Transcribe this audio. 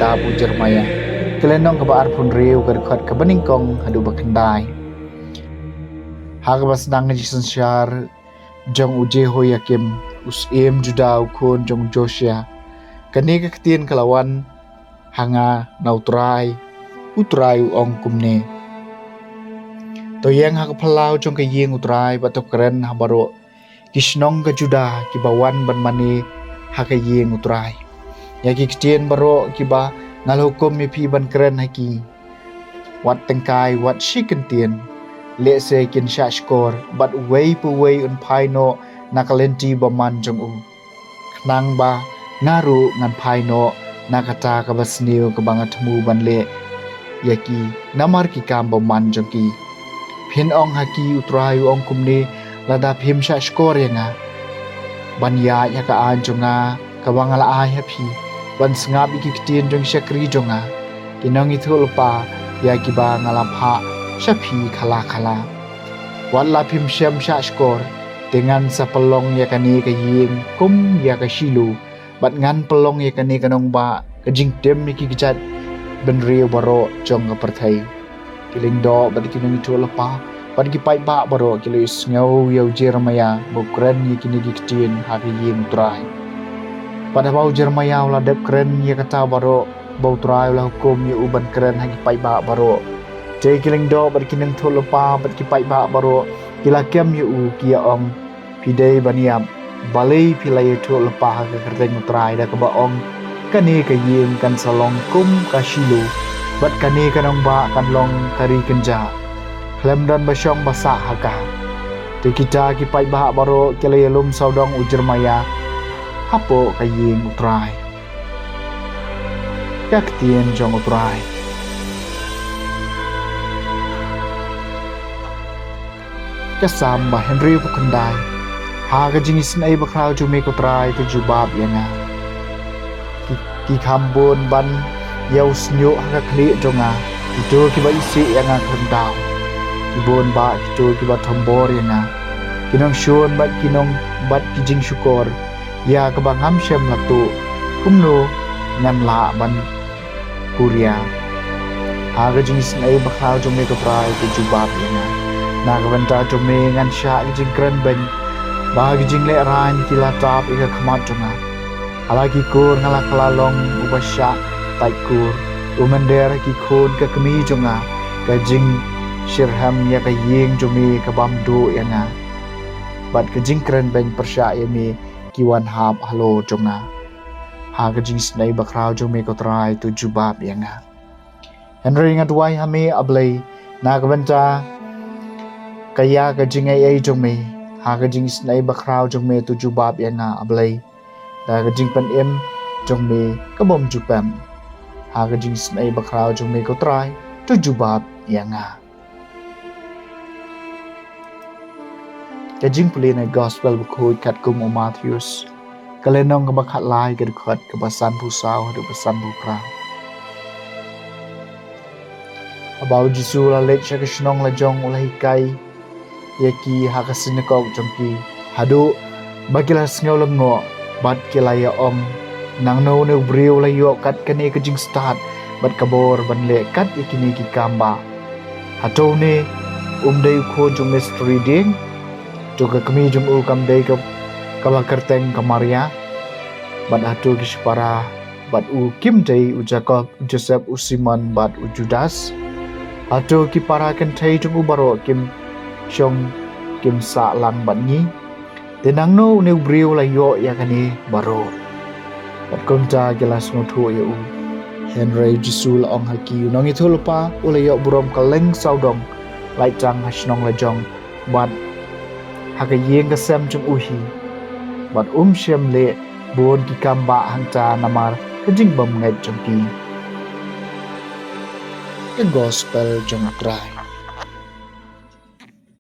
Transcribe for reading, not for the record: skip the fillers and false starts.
Juda ujar maya. Kelenong kebaar pun riu kerkot kebeningkong hadu bakendai. Hagbas nang jisen syar Jong uje ho yakim usim Juda ukun Jong Josia. Kani ke Ktien kelawan hanga nautrai utrai ong kumne. Thohdieng hak pelau Jong ke ying utrai batok keren habaro kisnong ke Juda kibawan ban mani hak ying utrai. Yaki Ktien baro kiba ngal hukum mipi ban keren haki. Wat tengkai wat shikentien. Le se kin sha skor but way pu way un pai no nakalenti baman Jong u. Knang ba ngaru ngan pai no nakata ka Bahynniew ka bangat mu ban le yaki namar ki kam baman Jong ki. Phin ong haki utrai ong kumni lada phim sha skor yanga. Ban ya ka an jonga ka bangala ai happy. Ban sngap iki Ktien Jong syakri jonga. Kinong itu lupa ya kiba ngalapha syapi kala. Wala pim syam sya skor dengan sapelong ya kani ka ying kum ya ka shilu. Bat ngan pelong ya kani kanong ba ka jingtem iki gijat ben riu baro Jong ka perthai. Kiling do bat kinong itu lupa bat ki pai ba baro kilis ngau yau jermaya bukren ya kini Ktien ha ka ying trai. Pada bau jermaya ulah dep keren ya kata baro bau trai ulah hukum ya uban keren hagi pai ba baro. Jai kiling do bat kineng thul lupa bat ki pai ba baro kila kem ya u kia ong pidei baniam balei pilai thul lupa ha ka kerteng utrai da ka ba ong kani ka ying kan salong kum ka shilu bat kani kanong ba kan long kari kenja. Klemdan basyong basa haka. Te kita ki pai ba baro kila yelum saudong ujar maya. Hapo ka ying utrai. Ya Ktien Jong utrai. Kasam ba Henry pukendai. Ha ka jing Sngi bakrau jume utrai tu jubab yanga. Ki kambon ban yau snyo ha ka kli jonga. Itu ki ba isi yanga kundau. Ki bon ba itu ki ba tombor yanga. Kinong syun bat kinong bat ki jing syukor. Ya kebangam syam latu kumno ngan la ban kuria. Haga jing Sngi bakrau jume utrai tu jubab yanga. Na kabanta jume ngan sya jing keren ben. Bahagi jing le ran kila tap ika khamat jonga. Halagi kur ngala kalalong ubasya tai kur. Umender ki khon ka kemi jonga. Ka jing shirham ya ka ying jume ka bamdu yanga. Bat ka jing keren ben persya yami kiwan hap halo jonga. Haga jing Sngi bakrau jume utrai tu jubab yanga. Henry ngadwai hame ablei na kabanta kaya ka jing ai jongme ha ka jing Sngi bakrau jongme tu jubab yanga ablei da ka jing pan em jongme ka bom jupam ha ka jing Sngi bakrau jongme ko trai tu jubab yanga. Ka Jingpule na gospel buku kat kum Matthews kalenong ka bakhat lai ka dukhat ka basan pusau hadu basan bukra. Abau Jisu la lek sya kisnong la Jong ulah hikai yaki hakasinakok jongki hadu bagilah sngau lengo bat kilaya om nang no ne briu la yo kat kane ka jing start bat kabor ban le kat yakini ki kamba hato ne dei ko jong mystery ding to ka kami jong u kam dei ka kala kerteng kamaria bat hato ki separa bat u kim dei u Jacob Joseph u Simon bat u Judas hato ki para kan thai jong u baro kim Jong kim sa lang Bahynniew tenang no ne briu la yo ya kani baro bat konta gelas no thu ya u Henry Jisul ong haki nong itu lupa ula yo burom kaleng saudong lai chang hasnong la Jong bat haka yeng ka sem jong uhi bat syam le bon ki kamba hangta namar kajing bam ngai jong ki the gospel jong atrai.